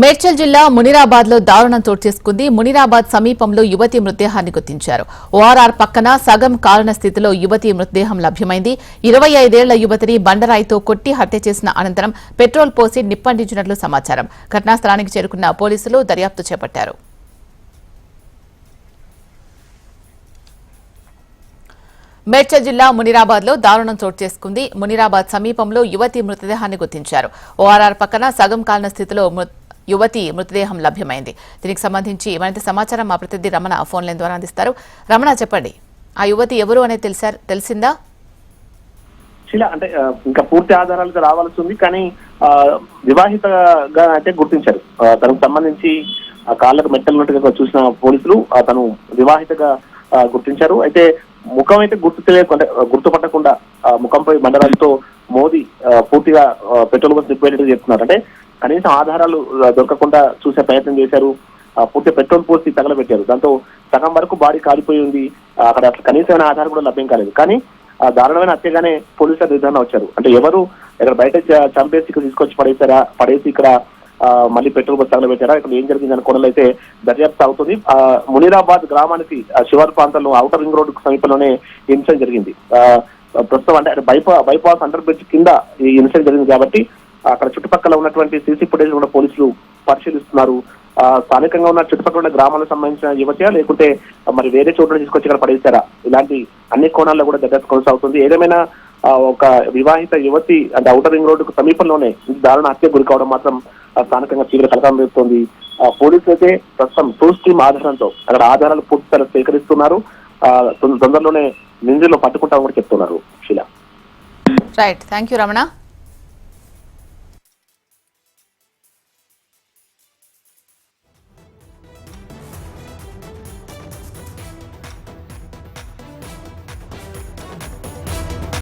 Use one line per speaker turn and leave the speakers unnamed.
మేడ్చల్ జిల్లా మునిరాబాద్ లో దారుణం చోటు చేసుకుంది. మునిరాబాద్ సమీపంలో యువతి మృతదేహాన్ని గుర్తించారు. ఓఆర్ఆర్ పక్కన సగం కాలిన స్థితిలో యువతి మృతదేహం లభ్యమైంది. 25 ఏళ్ల యువతిని బండరాయితో కొట్టి హత్య చేసిన అనంతరం పెట్రోల్ పోసి నిప్పంటించినట్లు సమాచారం. ఘటనా స్థలానికి చేరుకున్న పోలీసులు దర్యాప్తు చేపట్టారు. మేడ్చల్ జిల్లా మునిరాబాద్ లో దారుణం చోటు చేసుకుంది. మునిరాబాద్ సమీపంలో యువతి మృతదేహాన్ని గుర్తించారు. ఓఆర్ఆర్ పక్కన సగం కాలిన స్థితిలో యువతి మృతదేహం లభ్యమైంది. దీనికి సంబంధించి మరింత సమాచారం మా ప్రతినిధి రమణ ఫోన్ లైన్ ద్వారా అందిస్తారు. రమణ, చెప్పండి, ఆ యువతి ఎవరు అనేది తెలిసిందా?
అంటే ఇంకా పూర్తి ఆధారాలకు రావాల్సి ఉంది, కానీ వివాహితగా అయితే గుర్తించారు. తనకు సంబంధించి కాళ్ళకు మెట్టలున్నట్టుగా చూసిన పోలీసులు తను వివాహితగా గుర్తించారు. అయితే ముఖం అయితే గుర్తుపట్టకుండా ముఖంపై బండరాలతో మోదీ పూర్తిగా పెట్రోల్ బస్ నింపేటట్టు చెప్తున్నారు. అంటే కనీసం ఆధారాలు దొరకకుండా చూసే ప్రయత్నం చేశారు. పూర్తి పెట్రోల్ పోసి తగలబెట్టారు. దాంతో సగం వరకు బాడీ కాలిపోయి ఉంది. అక్కడ అసలు కనీసమైన ఆధారం కూడా లభ్యం కాలేదు. కానీ దారుణమైన హత్యగానే పోలీసుల నిర్ధారణ వచ్చారు. అంటే ఎవరు ఇక్కడ బయట చంపేసి ఇక్కడ తీసుకొచ్చి పడేసి ఇక్కడ మళ్ళీ పెట్రోల్ బస్ తగలబెట్టారా, ఇక్కడ ఏం జరిగిందని కోణంలో అయితే దర్యాప్తు అవుతుంది. మునిరాబాద్ గ్రామానికి శివారు ప్రాంతంలో ఔటర్ రింగ్ రోడ్డు సమీపంలోనే ఇన్సిడెంట్ జరిగింది. ప్రస్తుతం అంటే బైపాస్ అండర్ బ్రిడ్జ్ కింద ఈ ఇన్సిడెంట్ జరిగింది కాబట్టి అక్కడ చుట్టుపక్కల ఉన్నటువంటి సీసీ ఫుటేజ్ కూడా పోలీసులు పరిశీలిస్తున్నారు. స్థానికంగా ఉన్న చుట్టుపక్కల ఉన్న గ్రామాలకు సంబంధించిన యువత లేకుంటే మరి వేరే చోట్ల తీసుకొచ్చి ఇక్కడ పడేశారా, ఇలాంటి అన్ని కోణాల్లో కూడా దర్యాప్తు కొనసాగుతుంది. ఏదేమైనా ఒక వివాహిత యువతి అంటే ఔటర్ రింగ్ రోడ్డుకు సమీపంలోనే దారుణ హత్య గురి కావడం మాత్రం స్థానికంగా తీవ్ర కలకలం రేపుతోంది. పోలీసులు అయితే ప్రస్తుతం టూల్స్ టీమ్ ఆధారంతో అక్కడ ఆధారాలు పూర్తిగా సేకరిస్తున్నారు. తొందరలోనే నిందితులను పట్టుకుంటామని కూడా చెప్తున్నారు. Sheela.
Right, thank you Ramana.